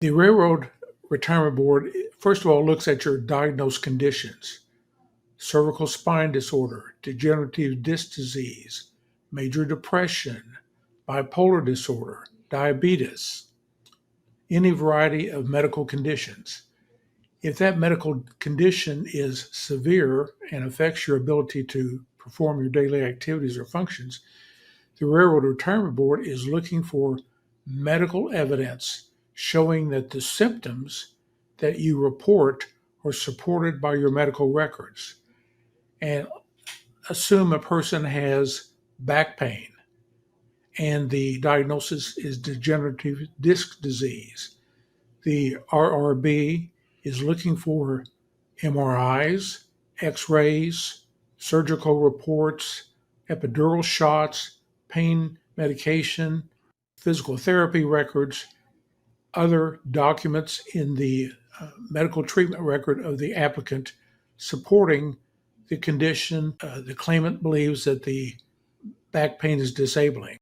The Railroad Retirement Board, first of all, looks at your diagnosed conditions: cervical spine disorder, degenerative disc disease, major depression, bipolar disorder, diabetes, any variety of medical conditions. If that medical condition is severe and affects your ability to perform your daily activities or functions, the Railroad Retirement Board is looking for medical evidence showing that the symptoms that you report are supported by your medical records. And assume a person has back pain and the diagnosis is degenerative disc disease. The RRB is looking for MRIs, X-rays, surgical reports, epidural shots, pain medication, physical therapy records, other documents in the medical treatment record of the applicant supporting the condition. The claimant believes that the back pain is disabling.